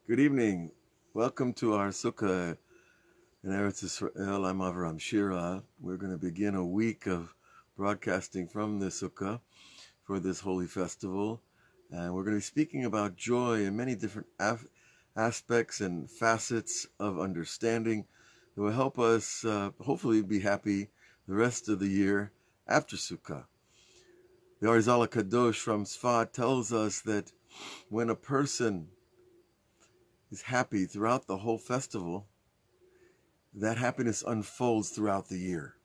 Good evening. Welcome to our Sukkah in Eretz Israel. I'm Avraham Shira. We're going to begin a week of broadcasting from the Sukkah for this holy festival. And we're going to be speaking about joy in many different aspects and facets of understanding that will help us hopefully be happy the rest of the year after Sukkah. The Arizal Kadosh from Sfat tells us that when a person is happy throughout the whole festival, that happiness unfolds throughout the year.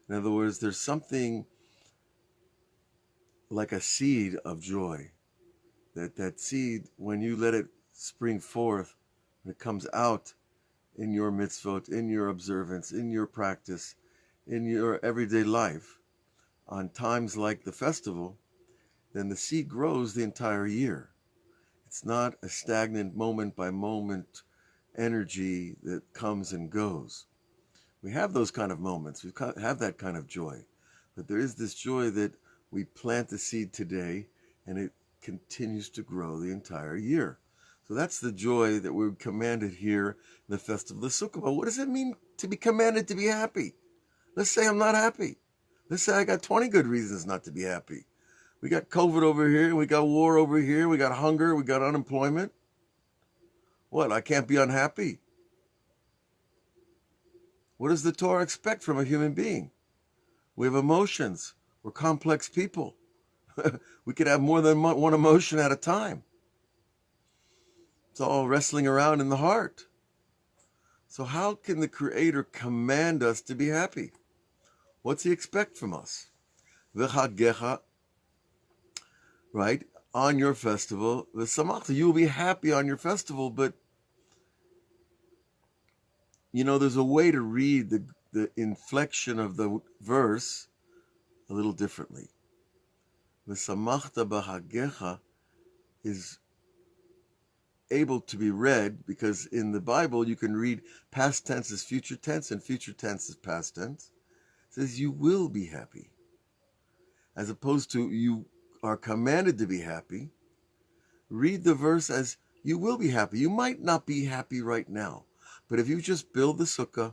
In other words, there's something like a seed of joy. That seed, when you let it spring forth, when it comes out in your mitzvot, in your observance, in your practice, in your everyday life, on times like the festival, then the seed grows the entire year. It's not a stagnant moment by moment energy that comes and goes. We have those kind of moments. We have that kind of joy. But there is this joy that we plant the seed today and it continues to grow the entire year. So that's the joy that we're commanded here in the festival of the Sukkah. But what does it mean to be commanded to be happy? Let's say I'm not happy. Let's say I got 20 good reasons not to be happy. We got COVID over here, we got war over here, we got hunger, we got unemployment. What, I can't be unhappy? What does the Torah expect from a human being? We have emotions. We're complex people. We could have more than one emotion at a time. It's all wrestling around in the heart. So how can the Creator command us to be happy? What's He expect from us? V'chagecha, right? On your festival, v'samachta, you will be happy on your festival, but there's a way to read the inflection of the verse a little differently. V'samachta b'chagecha is able to be read because in the Bible you can read past tense as future tense and future tense as past tense. It says you will be happy, as opposed to you are commanded to be happy. Read the verse as you will be happy. You might not be happy right now, but if you just build the sukkah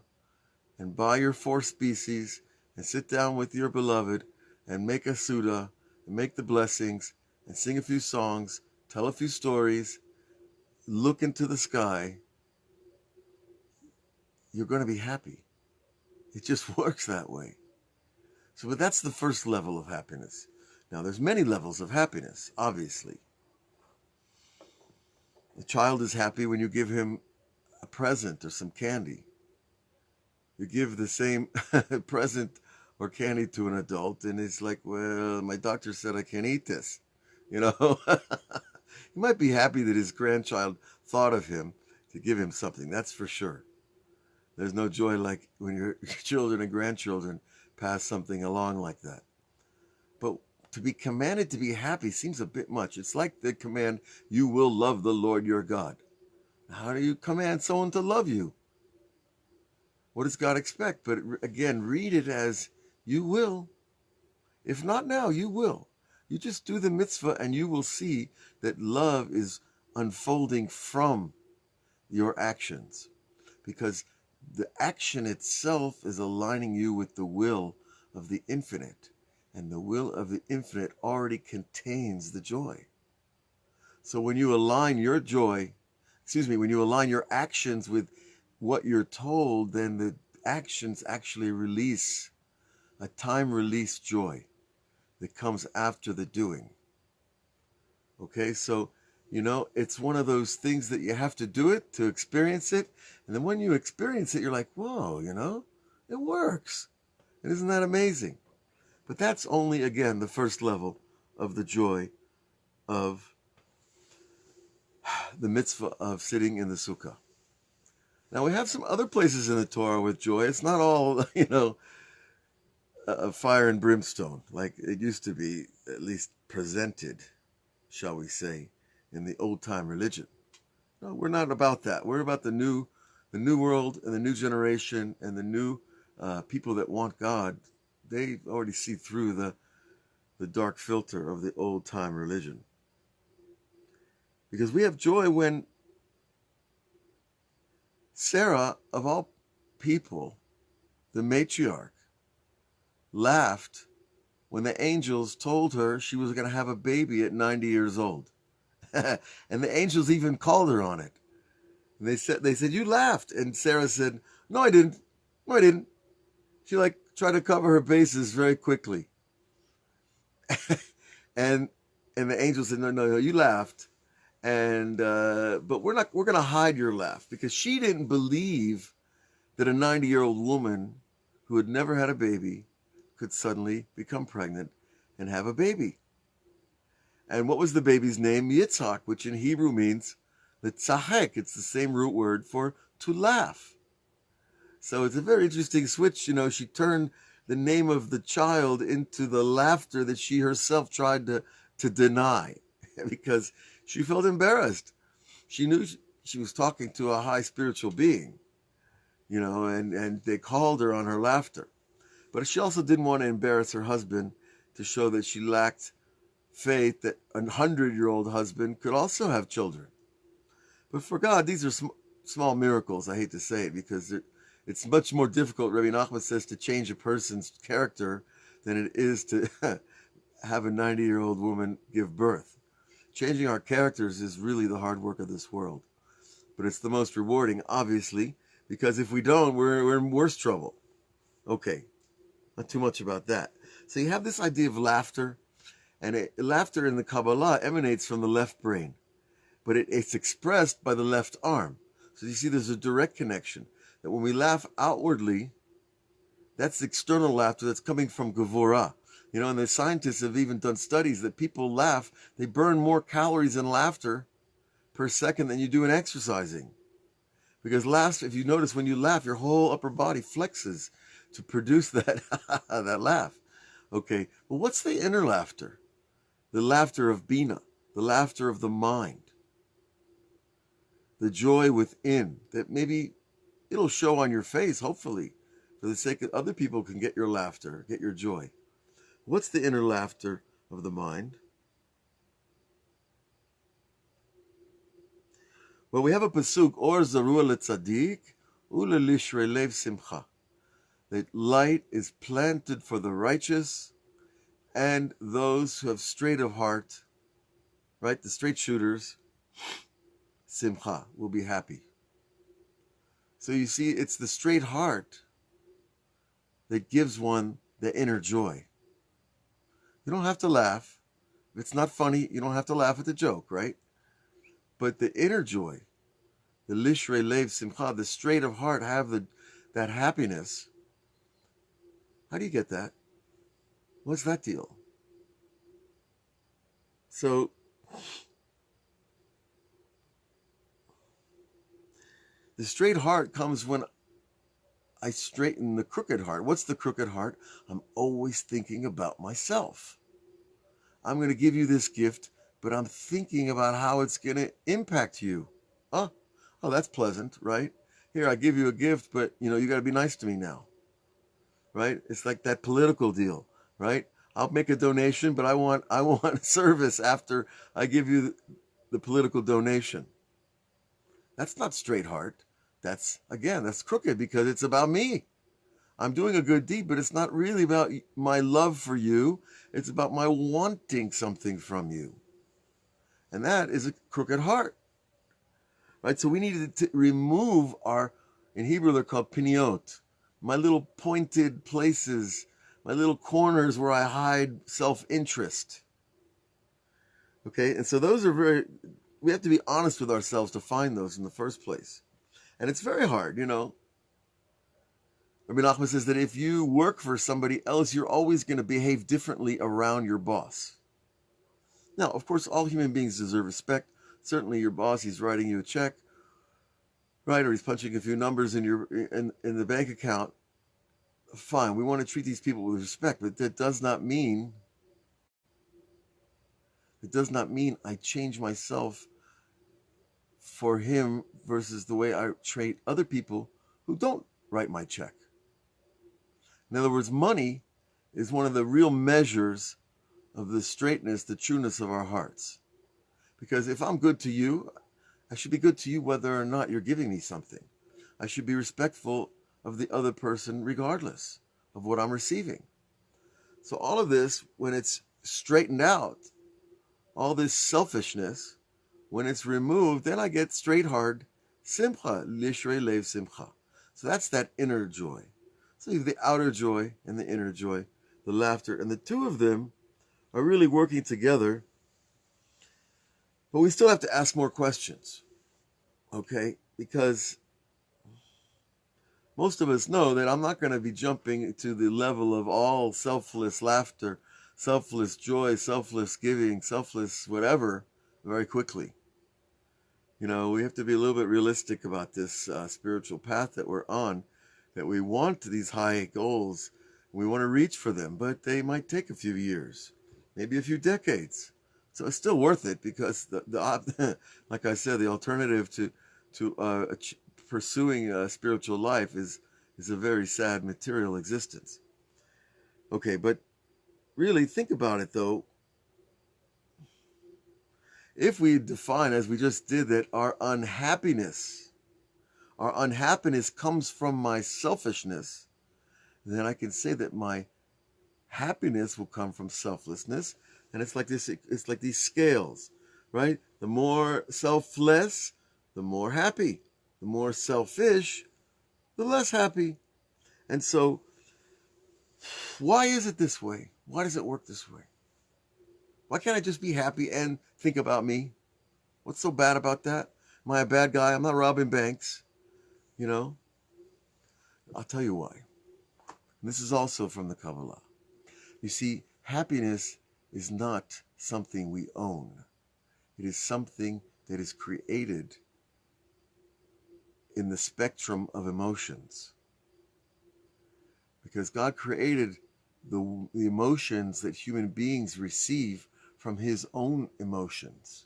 and buy your 4 species and sit down with your beloved and make a suda and make the blessings and sing a few songs, tell a few stories, look into the sky, you're going to be happy. It just works that way. So, but that's the first level of happiness. Now, there's many levels of happiness, obviously. The child is happy when you give him a present or some candy. You give the same present or candy to an adult, and it's like, well, my doctor said I can't eat this. He might be happy that his grandchild thought of him to give him something, that's for sure. There's no joy like when your children and grandchildren pass something along like that. But to be commanded to be happy seems a bit much. It's like the command, you will love the Lord your God. How do you command someone to love you? What does God expect? But again, read it as you will. If not now, you will. You just do the mitzvah and you will see that love is unfolding from your actions. Because the action itself is aligning you with the will of the infinite. And the will of the infinite already contains the joy. So when you align your when you align your actions with what you're told, then the actions actually release a time-release joy that comes after the doing. Okay, so, it's one of those things that you have to do it to experience it. And then when you experience it, you're like, whoa, it works. And isn't that amazing? But that's only, again, the first level of the joy of the mitzvah of sitting in the sukkah. Now, we have some other places in the Torah with joy. It's not all, fire and brimstone, like it used to be, at least presented, shall we say, in the old-time religion. No, we're not about that. We're about the new world and the new generation and the new people that want God. They already see through the dark filter of the old-time religion. Because we have joy when Sarah, of all people, the matriarch, laughed when the angels told her she was going to have a baby at 90 years old. And the angels even called her on it. And they said, you laughed. And Sarah said, no, I didn't. No, I didn't. She tried to cover her bases very quickly. and the angel said, no, you laughed. And but we're going to hide your laugh, because she didn't believe that a 90-year-old woman who had never had a baby could suddenly become pregnant and have a baby. And what was the baby's name? Yitzhak, which in Hebrew means litzahek. It's the same root word for to laugh. So it's a very interesting switch. She turned the name of the child into the laughter that she herself tried to deny because she felt embarrassed. She knew she was talking to a high spiritual being, and they called her on her laughter. But she also didn't want to embarrass her husband to show that she lacked faith that a 100-year-old husband could also have children. But for God, these are small miracles. I hate to say it, because it's much more difficult, Rabbi Nachman says, to change a person's character than it is to have a 90-year-old woman give birth. Changing our characters is really the hard work of this world. But it's the most rewarding, obviously, because if we don't, we're in worse trouble. Okay, not too much about that. So you have this idea of laughter, and laughter in the Kabbalah emanates from the left brain, but it's expressed by the left arm. So you see there's a direct connection, that when we laugh outwardly, that's external laughter that's coming from Gevurah. And the scientists have even done studies that people laugh, they burn more calories in laughter per second than you do in exercising. Because if you notice, when you laugh, your whole upper body flexes to produce that that laugh. Okay, but what's the inner laughter? The laughter of Bina, the laughter of the mind, the joy within, that maybe it'll show on your face, hopefully, for the sake that other people can get your laughter, get your joy. What's the inner laughter of the mind? Well, we have a pasuk, Or zarua letzadik, ule lishrei lev simcha. That light is planted for the righteous and those who have straight of heart, right? The straight shooters, simcha, will be happy. So you see, it's the straight heart that gives one the inner joy. You don't have to laugh. If it's not funny, you don't have to laugh at the joke, right? But the inner joy, the lishrei lev simcha, the straight of heart, have that happiness. How do you get that? What's that deal? So the straight heart comes when I straighten the crooked heart. What's the crooked heart? I'm always thinking about myself. I'm going to give you this gift, but I'm thinking about how it's going to impact you. Oh, that's pleasant, right? Here, I give you a gift, but you got to be nice to me now, right? It's like that political deal, right? I'll make a donation, but I want service after I give you the political donation. That's not straight heart. That's crooked, because it's about me. I'm doing a good deed, but it's not really about my love for you. It's about my wanting something from you. And that is a crooked heart. Right? So we need to remove in Hebrew they're called piniot, my little pointed places, my little corners where I hide self-interest. Okay? And so we have to be honest with ourselves to find those in the first place. And it's very hard, Rabbi Nachman says that if you work for somebody else, you're always going to behave differently around your boss. Now, of course, all human beings deserve respect. Certainly your boss, he's writing you a check, right? Or he's punching a few numbers in the bank account. Fine, we want to treat these people with respect, but that does not mean I change myself for him versus the way I treat other people who don't write my check. In other words, money is one of the real measures of the straightness, the trueness of our hearts. Because if I'm good to you, I should be good to you whether or not you're giving me something. I should be respectful of the other person regardless of what I'm receiving. So all of this, when it's straightened out, all this selfishness, when it's removed, then I get straight hard simcha, lishrei lev simcha. So that's that inner joy. So you have the outer joy and the inner joy, the laughter, and the two of them are really working together. But we still have to ask more questions, okay? Because most of us know that I'm not going to be jumping to the level of all selfless laughter, selfless joy, selfless giving, selfless whatever very quickly. You know, we have to be a little bit realistic about this spiritual path that we're on, that we want these high goals. We want to reach for them, but they might take a few years, maybe a few decades. So it's still worth it because the like I said, the alternative to pursuing a spiritual life is a very sad material existence. Okay, but really think about it though. If we define, as we just did, that our unhappiness comes from my selfishness, then I can say that my happiness will come from selflessness. And it's like this, it's like these scales, right? The more selfless, the more happy. The more selfish, the less happy. And so, why is it this way? Why does it work this way? Why can't I just be happy and think about me? What's so bad about that? Am I a bad guy? I'm not robbing banks. You know? I'll tell you why. And this is also from the Kabbalah. You see, happiness is not something we own. It is something that is created in the spectrum of emotions. Because God created the emotions that human beings receive from his own emotions.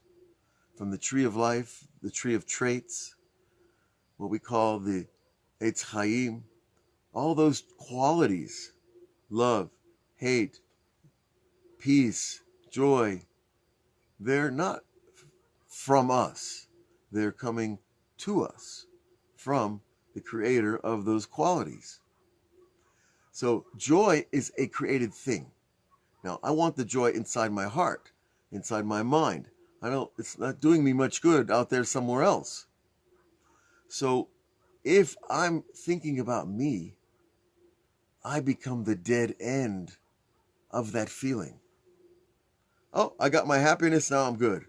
From the tree of life, the tree of traits, what we call the Eitz Chaim, all those qualities, love, hate, peace, joy, they're not from us. They're coming to us from the creator of those qualities. So joy is a created thing. Now, I want the joy inside my heart, inside my mind. It's not doing me much good out there somewhere else. So if I'm thinking about me, I become the dead end of that feeling. Oh, I got my happiness, now I'm good.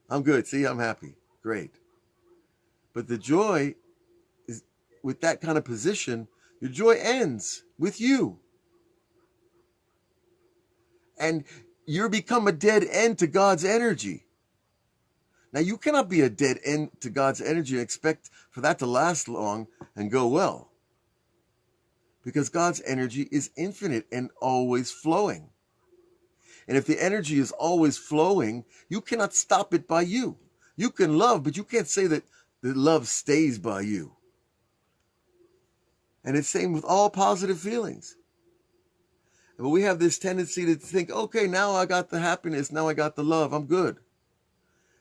I'm good, see, I'm happy. Great. But the joy is, with that kind of position, your joy ends with you. And you become a dead end to God's energy. Now, you cannot be a dead end to God's energy and expect for that to last long and go well. Because God's energy is infinite and always flowing. And if the energy is always flowing, you cannot stop it by you. You can love, but you can't say that the love stays by you. And it's same with all positive feelings. But we have this tendency to think, okay, now I got the happiness, now I got the love, I'm good.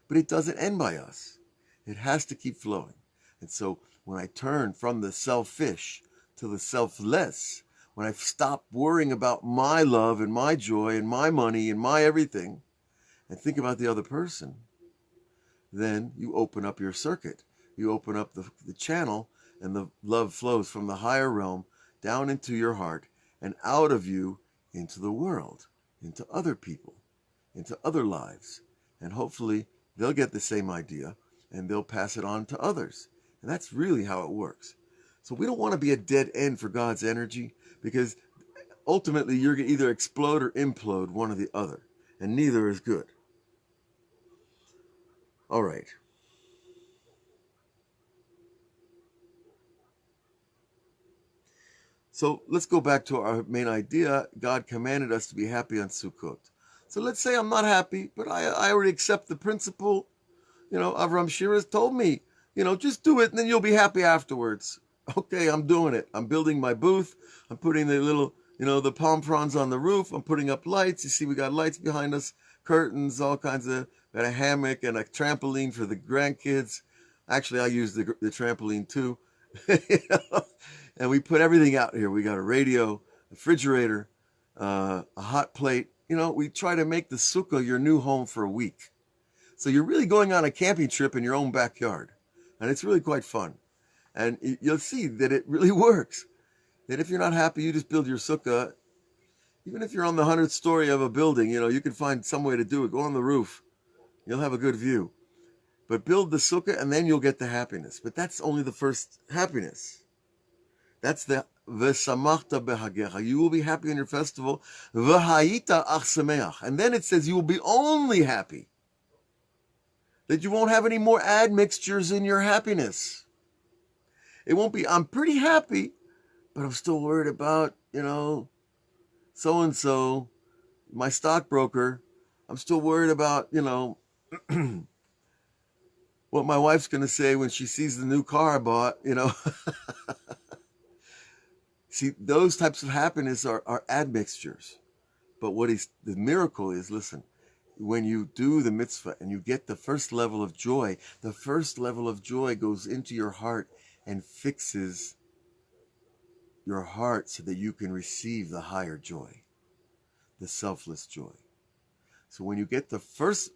But it doesn't end by us. It has to keep flowing. And so when I turn from the selfish to the selfless, when I stop worrying about my love and my joy and my money and my everything, and think about the other person, then you open up your circuit. You open up the channel, and the love flows from the higher realm down into your heart and out of you into the world, into other people, into other lives. And hopefully they'll get the same idea and they'll pass it on to others. And that's really how it works. So we don't want to be a dead end for God's energy, because ultimately you're going to either explode or implode, one or the other. And neither is good. All right. So let's go back to our main idea. God commanded us to be happy on Sukkot. So let's say I'm not happy, but I already accept the principle. You know, Avraham Shira told me, just do it and then you'll be happy afterwards. Okay, I'm doing it. I'm building my booth. I'm putting the little, the palm fronds on the roof. I'm putting up lights. You see, we got lights behind us, curtains, all kinds of, got a hammock and a trampoline for the grandkids. Actually, I use the trampoline too. You know? And we put everything out here. We got a radio, a refrigerator, a hot plate. You know, we try to make the sukkah your new home for a week. So you're really going on a camping trip in your own backyard. And it's really quite fun. And you'll see that it really works. That if you're not happy, you just build your sukkah. Even if you're on the 100th story of a building, you know, you can find some way to do it. Go on the roof. You'll have a good view. But build the sukkah and then you'll get the happiness. But that's only the first happiness. That's the v'samachta behagecha. You will be happy in your festival. V'hayita ach sameach. And then it says you will be only happy. That you won't have any more admixtures in your happiness. It won't be, I'm pretty happy, but I'm still worried about, you know, so-and-so, my stockbroker. I'm still worried about, you know, what my wife's going to say when she sees the new car I bought, you know. See, those types of happiness are admixtures. But the miracle is, listen, when you do the mitzvah and you get the first level of joy, the first level of joy goes into your heart and fixes your heart so that you can receive the higher joy, the selfless joy. So when you get the first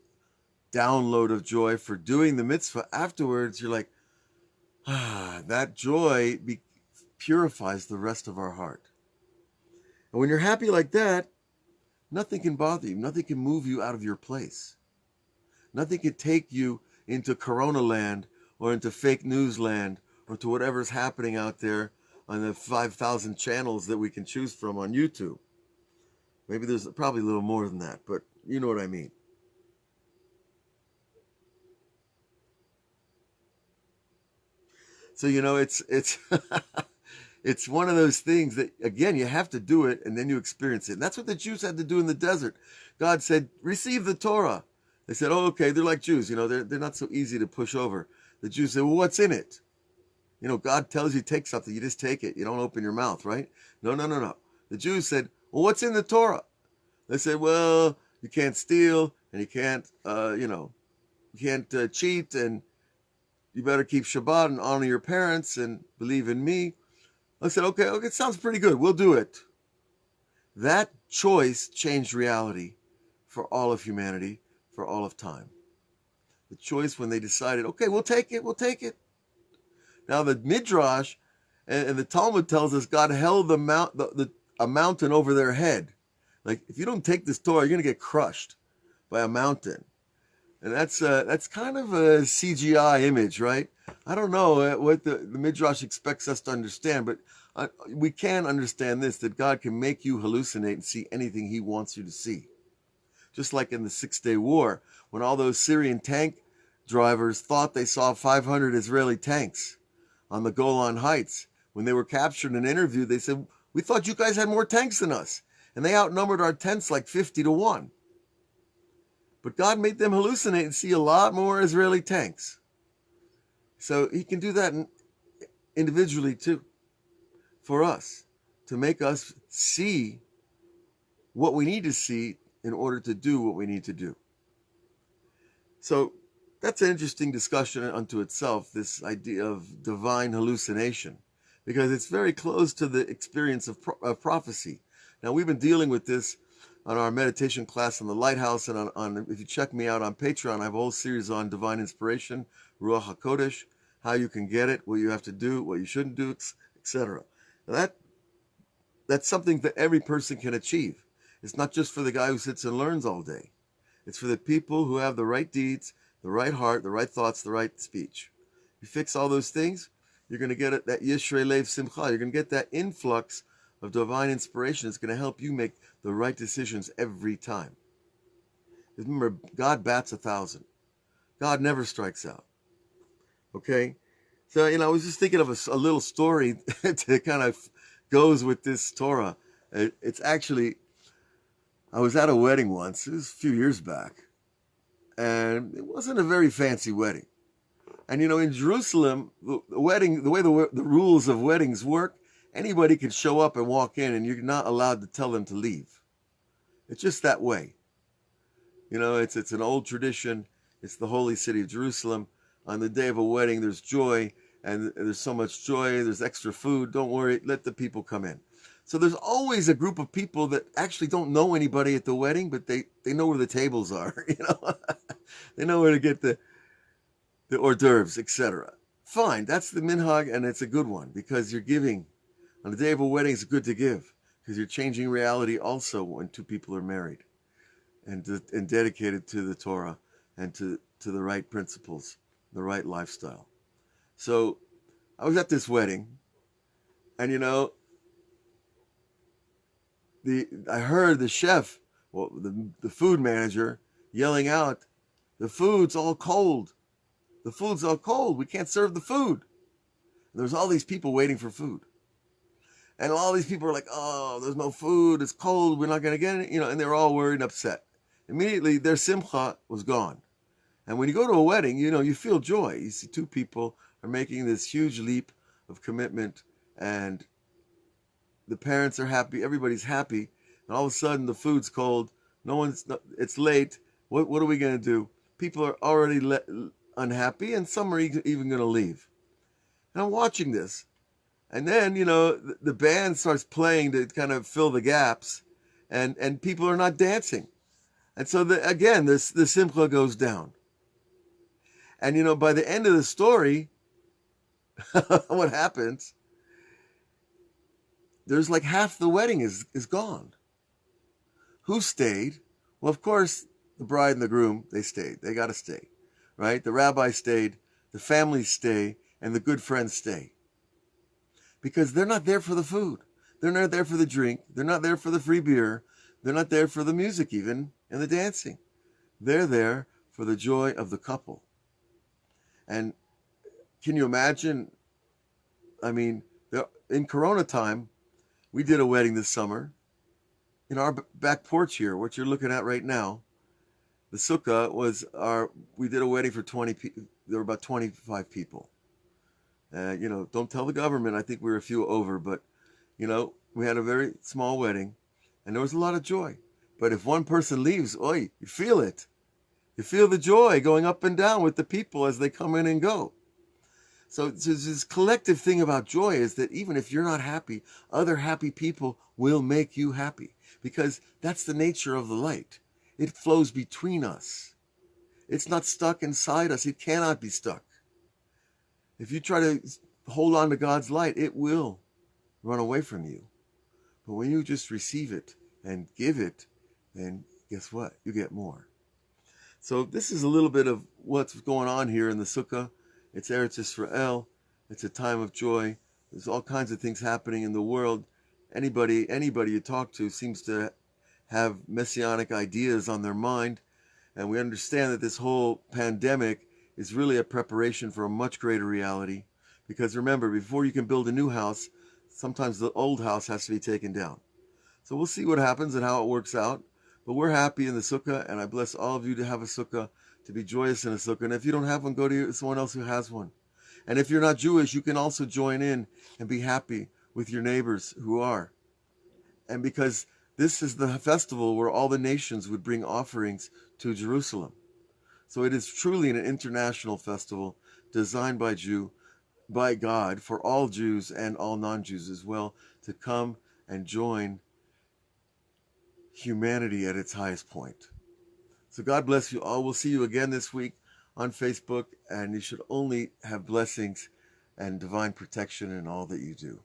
download of joy for doing the mitzvah, afterwards you're like, that joy purifies the rest of our heart. And when you're happy like that, nothing can bother you. Nothing can move you out of your place. Nothing can take you into Corona land or into fake news land or to whatever's happening out there on the 5,000 channels that we can choose from on YouTube. Maybe there's probably a little more than that, but you know what I mean. So, you know, it's it's one of those things that, again, you have to do it and then you experience it. And that's what the Jews had to do in the desert. God said, receive the Torah. They said, oh, okay, they're like Jews. You know, they're not so easy to push over. The Jews said, well, what's in it? You know, God tells you to take something. You just take it. You don't open your mouth, right? No. The Jews said, well, what's in the Torah? They said, well, you can't steal and you can't, you can't cheat, and you better keep Shabbat and honor your parents and believe in me. I said, okay, it sounds pretty good. We'll do it. That choice changed reality for all of humanity, for all of time. The choice when they decided, okay, we'll take it. Now the Midrash and the Talmud tells us God held a mountain over their head. Like, if you don't take this Torah, you're going to get crushed by a mountain. And that's kind of a CGI image, right? I don't know what the Midrash expects us to understand, but we can understand this, that God can make you hallucinate and see anything he wants you to see. Just like in the 6-Day War, when all those Syrian tank drivers thought they saw 500 Israeli tanks on the Golan Heights. When they were captured and interviewed, they said, we thought you guys had more tanks than us. And they outnumbered our tents like 50-1. But God made them hallucinate and see a lot more Israeli tanks. So he can do that individually too, for us, to make us see what we need to see in order to do what we need to do. So that's an interesting discussion unto itself, this idea of divine hallucination, because it's very close to the experience of prophecy. Now, we've been dealing with this on our meditation class on the Lighthouse, and on if you check me out on Patreon, I have a whole series on divine inspiration, Ruach HaKodesh, how you can get it, what you have to do, what you shouldn't do, etc. That's something that every person can achieve. It's not just for the guy who sits and learns all day. It's for the people who have the right deeds, the right heart, the right thoughts, the right speech. You fix all those things, you're going to get that Yishrei Lev Simcha. You're going to get that influx of divine inspiration. It's going to help you make the right decisions every time. Remember, God bats 1,000. God never strikes out. Okay? So, I was just thinking of a little story that kind of goes with this Torah. It's actually, I was at a wedding once. It was a few years back. And it wasn't a very fancy wedding. And, in Jerusalem, the way the rules of weddings work, anybody can show up and walk in, and you're not allowed to tell them to leave. It's just that way. It's an old tradition. It's the holy city of Jerusalem. On the day of a wedding, there's joy, and there's so much joy, there's extra food. Don't worry, let the people come in. So there's always a group of people that actually don't know anybody at the wedding, but they know where the tables are, They know where to get the hors d'oeuvres, etc. Fine, that's the minhag, and it's a good one, because you're giving. On the day of a wedding, it's good to give, because you're changing reality also when two people are married and dedicated to the Torah and to the right principles, the right lifestyle. So I was at this wedding, and I heard the chef, well, the food manager, yelling out, "The food's all cold. The food's all cold. We can't serve the food." And there's all these people waiting for food. And all these people are like, "Oh, there's no food. It's cold. We're not going to get it." And they're all worried and upset. Immediately, their simcha was gone. And when you go to a wedding, you feel joy. You see two people are making this huge leap of commitment, and the parents are happy. Everybody's happy. And all of a sudden, the food's cold. It's late. What are we going to do? People are already unhappy, and some are even going to leave. And I'm watching this. And then, the band starts playing to kind of fill the gaps, and people are not dancing. And so, again, the simcha goes down. And, by the end of the story, what happens, there's like half the wedding is gone. Who stayed? Well, of course, the bride and the groom, they stayed. They got to stay, right? The rabbi stayed, the families stay, and the good friends stay. Because they're not there for the food. They're not there for the drink. They're not there for the free beer. They're not there for the music even and the dancing. They're there for the joy of the couple. And can you imagine? I mean, in Corona time, we did a wedding this summer. In our back porch here, what you're looking at right now, the sukkah we did a wedding for 20 people. There were about 25 people. Don't tell the government. I think we were a few over, but, we had a very small wedding, and there was a lot of joy. But if one person leaves, you feel it. You feel the joy going up and down with the people as they come in and go. So this collective thing about joy is that even if you're not happy, other happy people will make you happy, because that's the nature of the light. It flows between us. It's not stuck inside us. It cannot be stuck. If you try to hold on to God's light, it will run away from you. But when you just receive it and give it, then guess what? You get more. So this is a little bit of what's going on here in the Sukkah. It's Eretz Yisrael. It's a time of joy. There's all kinds of things happening in the world. Anybody you talk to seems to have messianic ideas on their mind. And we understand that this whole pandemic is really a preparation for a much greater reality. Because remember, before you can build a new house, sometimes the old house has to be taken down. So we'll see what happens and how it works out. But we're happy in the sukkah, and I bless all of you to have a sukkah, to be joyous in a sukkah. And if you don't have one, go to someone else who has one. And if you're not Jewish, you can also join in and be happy with your neighbors who are. And because this is the festival where all the nations would bring offerings to Jerusalem. So it is truly an international festival designed by God, for all Jews and all non-Jews as well, to come and join humanity at its highest point. So God bless you all. We'll see you again this week on Facebook, and you should only have blessings and divine protection in all that you do.